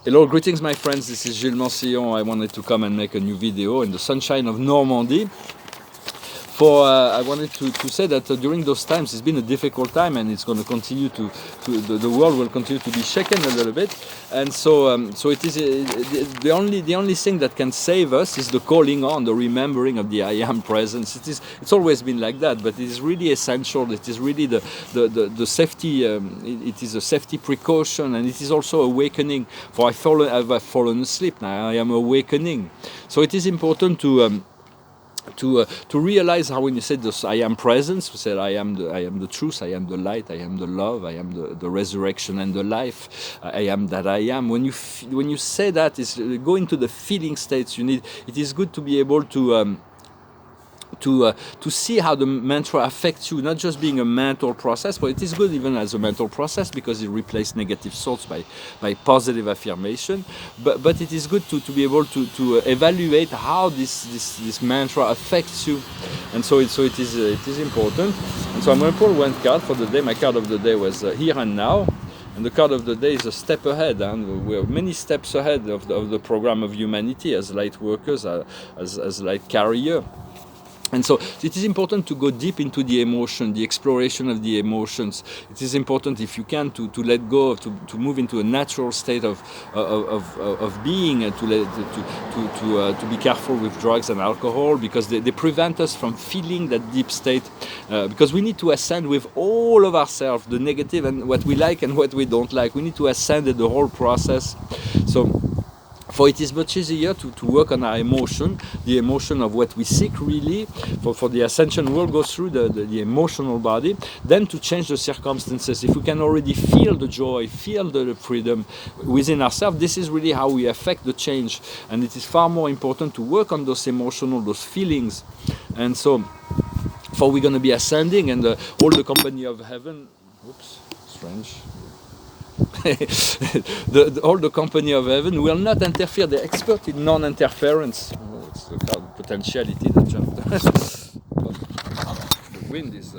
Hello, greetings my friends, this is Gillesmansillon. I wanted to come and make a new video in the sunshine of Normandy. I wanted to say that during those times it's been a difficult time, and it's going to continue the world will continue to be shaken a little bit, and so it is the only thing that can save us is the calling on, the remembering of the I Am presence. It's always been like that, but it is really essential. It is really the safety. It is a safety precaution, and it is also awakening. For I've fallen asleep now. I am awakening, so it is important to realize how when you say this I am presence, we said I am the truth, I am the light, I am the love, I am the resurrection and the life, I am that I am. When you say that, is go into the feeling states. It is good to be able to see how the mantra affects you, not just being a mental process, but it is good even as a mental process because it replaces negative thoughts by positive affirmation. But it is good to be able to evaluate how this mantra affects you, and so it is important. And so I'm going to pull one card for the day. My card of the day was Here and Now. And the card of the day is a step ahead, and we're many steps ahead of the program of humanity as light workers, as light carrier. And so it is important to go deep into the emotion, the exploration of the emotions. It is important, if you can, to let go, to move into a natural state of being, and to be careful with drugs and alcohol, because they prevent us from feeling that deep state. Because we need to ascend with all of ourselves, the negative and what we like and what we don't like. We need to ascend at the whole process. For it is much easier to work on our emotion, the emotion of what we seek really. For the ascension, we'll go through the emotional body, then to change the circumstances. If we can already feel the joy, feel the freedom within ourselves, this is really how we affect the change. And it is far more important to work on those emotional, those feelings. And so, for we're going to be ascending, and all the company of heaven, oops, strange. All the company of heaven will not interfere. They're expert in non-interference. Oh, it's the card potentiality that jumped. The wind is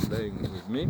playing with me.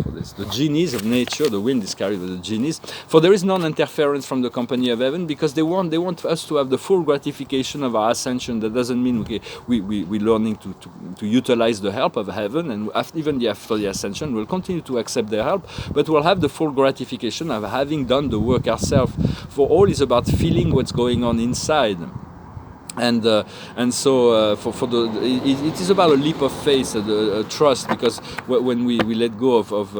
For this, the genies of nature. The wind is carried with the genies. For there is non-interference from the company of heaven, because they want us to have the full gratification of our ascension. That doesn't mean we're learning to utilize the help of heaven, and even after the ascension we'll continue to accept their help, but we'll have the full gratification of having done the work ourselves. For all is about feeling what's going on inside. And so it is about a leap of faith, a trust, because when we let go of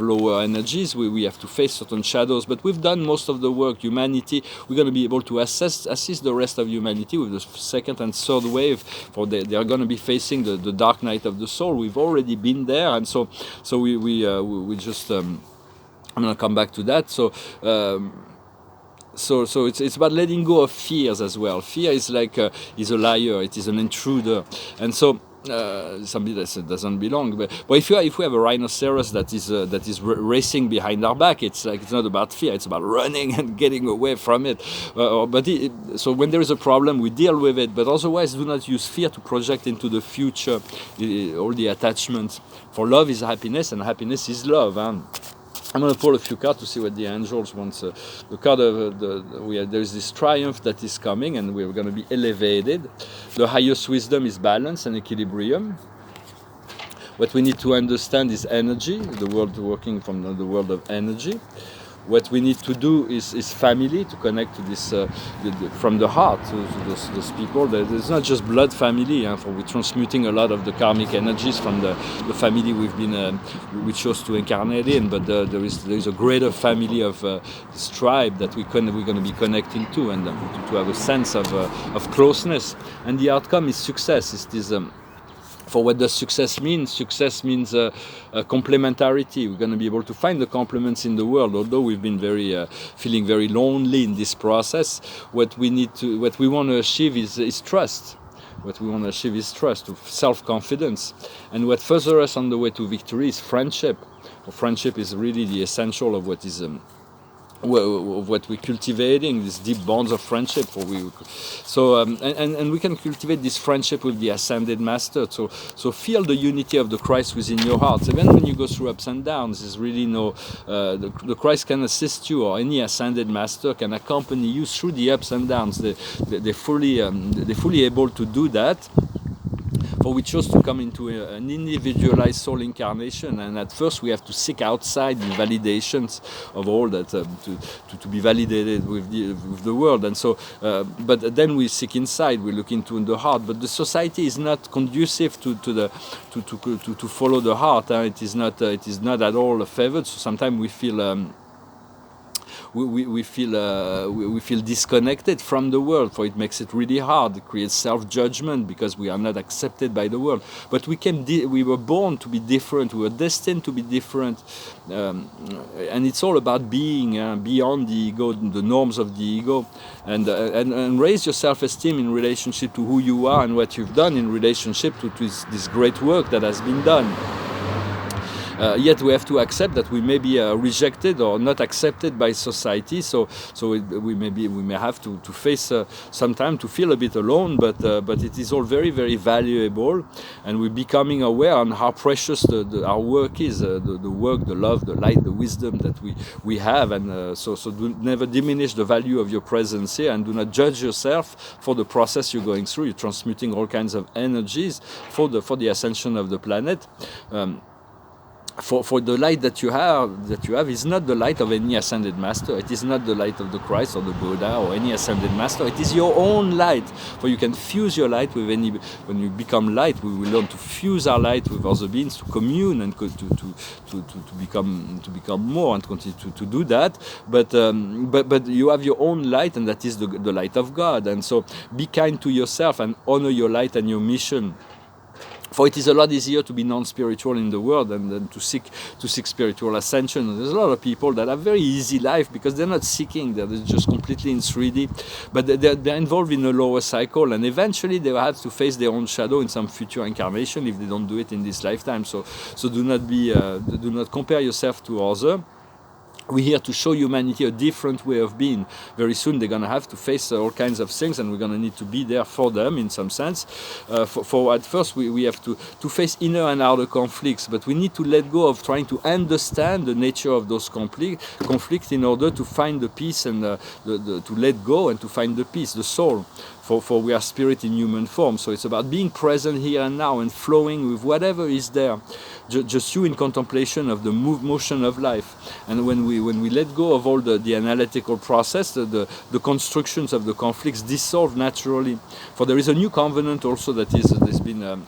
lower energies, we have to face certain shadows. But we've done most of the work. Humanity, we're going to be able to assist the rest of humanity with the second and third wave. For they are going to be facing the dark night of the soul. We've already been there, and so we just. I'm going to come back to that. So it's about letting go of fears as well. Fear is like is a liar. It is an intruder, and so somebody that doesn't belong. But if we have a rhinoceros that is racing behind our back, it's not about fear. It's about running and getting away from it. So when there is a problem, we deal with it. But otherwise, do not use fear to project into the future all the attachments. For love is happiness, and happiness is love. Huh? I'm going to pull a few cards to see what the angels want. The card of there is this triumph that is coming, and we're going to be elevated. The highest wisdom is balance and equilibrium. What we need to understand is energy, the world working from the world of energy. What we need to do is family, to connect to this from the heart to those people. There's not just blood family, for we're transmuting a lot of the karmic energies from the family we chose to incarnate in. But there is a greater family of this tribe that we're going to be connecting to, and to have a sense of closeness. And the outcome is success. It is For what does success mean? Success means complementarity. We're going to be able to find the complements in the world. Although we've been feeling very lonely in this process, what we want to achieve is trust. What we want to achieve is trust, self-confidence. And what furthers us on the way to victory is friendship. Friendship is really the essential of what is what we're cultivating, these deep bonds of friendship. And we can cultivate this friendship with the ascended master. So feel the unity of the Christ within your heart. Even when you go through ups and downs, there's really no the Christ can assist you, or any ascended master can accompany you through the ups and downs. They're fully able to do that. For we chose to come into an individualized soul incarnation, and at first we have to seek outside the validations of all that to be validated with the world. And so, but then we seek inside. We look into the heart. But the society is not conducive to follow the heart. It is not at all favored. So sometimes we feel. We feel disconnected from the world, for it makes it really hard. It creates self-judgment because we are not accepted by the world. But we were born to be different. We were destined to be different, and it's all about being beyond the ego, the norms of the ego, and raise your self-esteem in relationship to who you are and what you've done, in relationship to this great work that has been done. Yet we have to accept that we may be rejected or not accepted by society. So we may have to face some time to feel a bit alone. But it is all very, very valuable, and we're becoming aware on how precious our work is. The work, the love, the light, the wisdom that we have, and so do never diminish the value of your presence here, and do not judge yourself for the process you're going through. You're transmuting all kinds of energies for the ascension of the planet. For the light that you have is not the light of any ascended master. It is not the light of the Christ or the Buddha or any ascended master. It is your own light. For you can fuse your light with any. When you become light, we will learn to fuse our light with other beings, to commune and to become more, and continue to do that. But you have your own light, and that is the light of God. And so be kind to yourself and honor your light and your mission. For it is a lot easier to be non-spiritual in the world than to seek spiritual ascension. There's a lot of people that have very easy life because they're not seeking; they're just completely in 3D. But they're involved in a lower cycle, and eventually they will have to face their own shadow in some future incarnation if they don't do it in this lifetime. So do not compare yourself to others. We're here to show humanity a different way of being. Very soon they're going to have to face all kinds of things, and we're going to need to be there for them in some sense. For at first we have to face inner and outer conflicts, but we need to let go of trying to understand the nature of those conflicts in order to find the peace and to let go and to find the peace, the soul. For we are spirit in human form, so it's about being present here and now and flowing with whatever is there. Just you in contemplation of the motion of life. And when we let go of all the analytical process, the constructions of the conflicts dissolve naturally. For there is a new covenant also that has been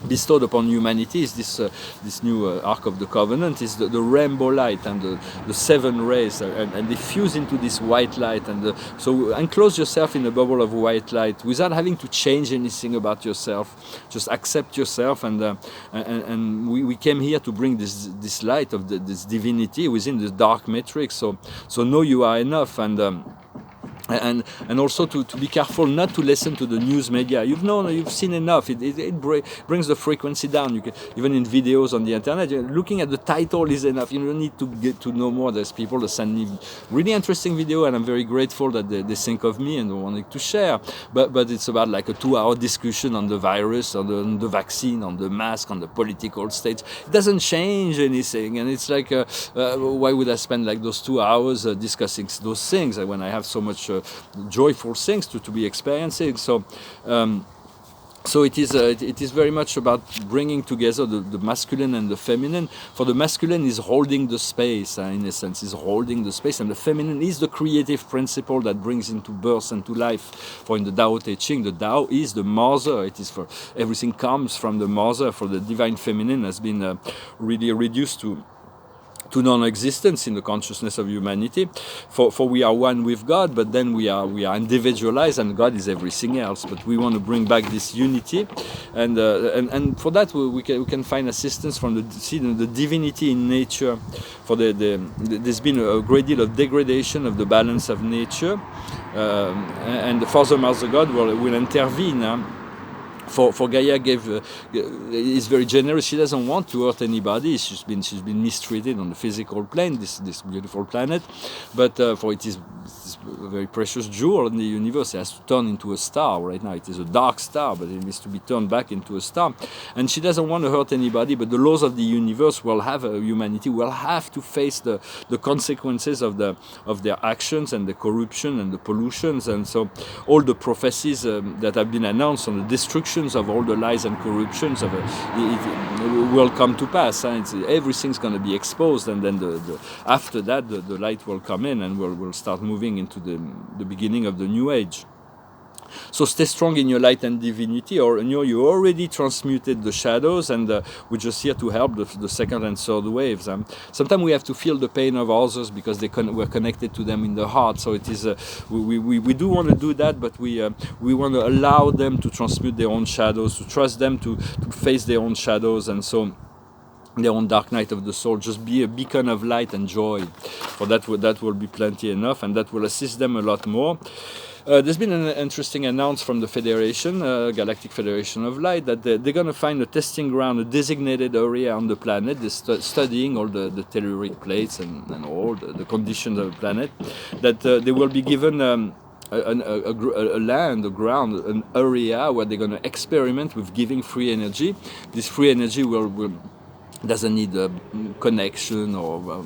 bestowed upon humanity. Is this new Ark of the Covenant is the rainbow light and the 7 rays, and they fuse into this white light, and so enclose yourself in a bubble of white light without having to change anything about yourself. Just accept yourself, and we came here to bring this light of this divinity within the dark matrix. So know you are enough, and also to be careful not to listen to the news media. You've seen enough. It brings the frequency down. You can, even in videos on the internet, looking at the title is enough. You don't need to get to know more. There's people that send me really interesting video, and I'm very grateful that they think of me and wanting to share. But it's about like a 2-hour discussion on the virus, on the vaccine, on the mask, on the political stage. It doesn't change anything, and it's like why would I spend like those 2 hours discussing those things when I have so much joyful things to be experiencing? So it is very much about bringing together the masculine and the feminine. For the masculine is holding the space, in a sense, is holding the space, and the feminine is the creative principle that brings into birth and to life. For in the Tao Te Ching, the Tao is the mother. It is for everything comes from the mother. For the divine feminine has been really reduced to non-existence in the consciousness of humanity. For we are one with God, but then we are individualized, and God is everything else. But we want to bring back this unity, and for that we can find assistance from the divinity in nature. For there's been a great deal of degradation of the balance of nature, and the Father Mother God will intervene. For Gaia is very generous. She doesn't want to hurt anybody. She's been mistreated on the physical plane, this beautiful planet, but for it is a very precious jewel in the universe. It has to turn into a star. Right now it is a dark star, but it needs to be turned back into a star. And she doesn't want to hurt anybody, but the laws of the universe will have humanity will have to face the consequences of their actions and the corruption and the pollutions. And so all the prophecies that have been announced on the destruction of all the lies and corruptions of it will come to pass. Everything's going to be exposed, and then after that the light will come in, and we'll start moving into the beginning of the new age. So stay strong in your light and divinity, or you already transmuted the shadows, and we're just here to help the second and third waves. Sometimes we have to feel the pain of others because we're connected to them in the heart. So it is we do want to do that, but we want to allow them to transmute their own shadows, to trust them to face their own shadows, and so their own dark night of the soul. Just be a beacon of light and joy. For that will be plenty enough, and that will assist them a lot more. There's been an interesting announcement from the Federation, Galactic Federation of Light, that they're going to find a testing ground, a designated area on the planet. They're studying all the telluric plates and all the conditions of the planet, that they will be given a land, a ground, an area where they're going to experiment with giving free energy. This free energy will doesn't need a connection, or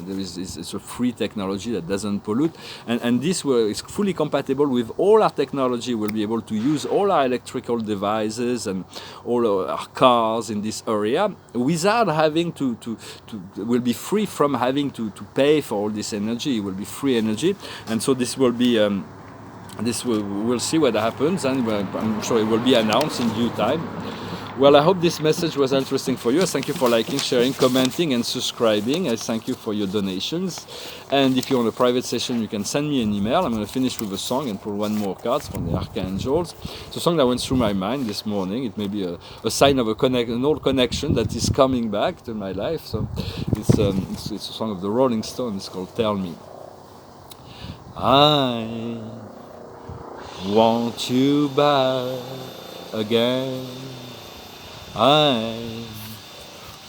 it's a free technology that doesn't pollute, and this is fully compatible with all our technology. We'll be able to use all our electrical devices and all our cars in this area without having to will be free from having to pay for all this energy. It will be free energy, and so this will be we'll see what happens, and I'm sure it will be announced in due time. Well, I hope this message was interesting for you. I thank you for liking, sharing, commenting, and subscribing. I thank you for your donations. And if you want a private session, you can send me an email. I'm going to finish with a song and pull one more card from the Archangels. It's a song that went through my mind this morning. It may be a sign of an old connection that is coming back to my life. So it's a song of the Rolling Stones. It's called Tell Me. I want you back again. I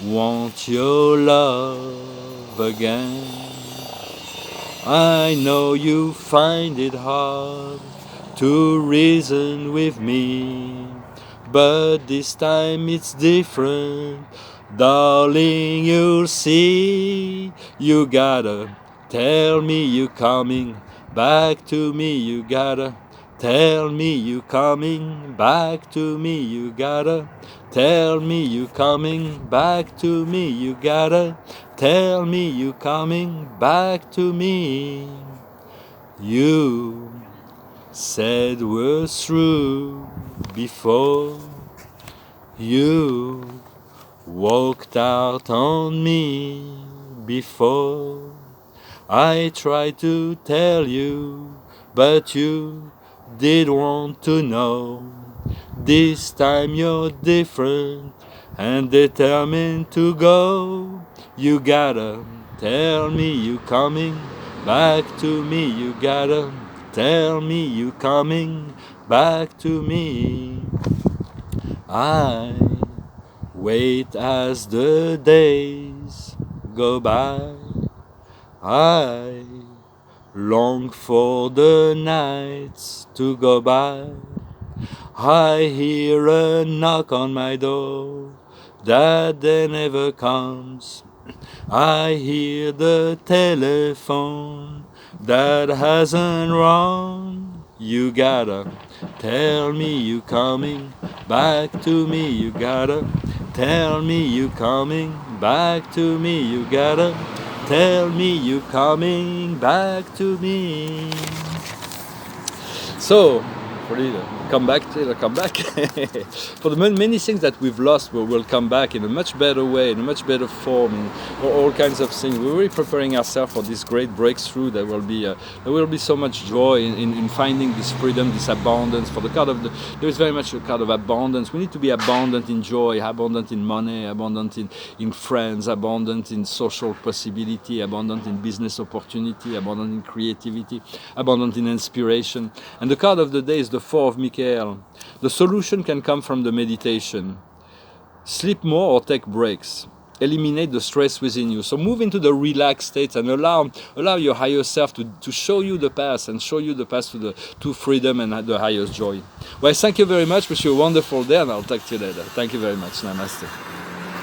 want your love again. I know you find it hard to reason with me, but this time it's different. Darling, you'll see. You gotta tell me you coming back to me. You gotta tell me you coming back to me. You gotta tell me you coming back to me. You gotta tell me you coming back to me. You said we're through before you walked out on me. Before I tried to tell you, but you did want to know. This time you're different and determined to go. You gotta tell me you coming back to me. You gotta tell me you coming back to me. I wait as the days go by. I long for the nights to go by. I hear a knock on my door that then never comes. I hear the telephone that hasn't rung. You gotta tell me you coming back to me. You gotta tell me you coming back to me. You gotta tell me you coming back to me. So, come back. For the many things that we've lost will come back in a much better way, in a much better form, in all kinds of things. We're really preparing ourselves for this great breakthrough. There will be so much joy in finding this freedom, this abundance. For the card of there is very much a card of abundance. We need to be abundant in joy, abundant in money, abundant in friends, abundant in social possibility, abundant in business opportunity, abundant in creativity, abundant in inspiration. And the card of the day is the 4 of Michael. The solution can come from the meditation. Sleep more or take breaks. Eliminate the stress within you. So move into the relaxed state and allow your higher self to show you the path and show you the path to freedom and the highest joy. Well, thank you very much. Wish you a wonderful day, and I'll talk to you later. Thank you very much. Namaste.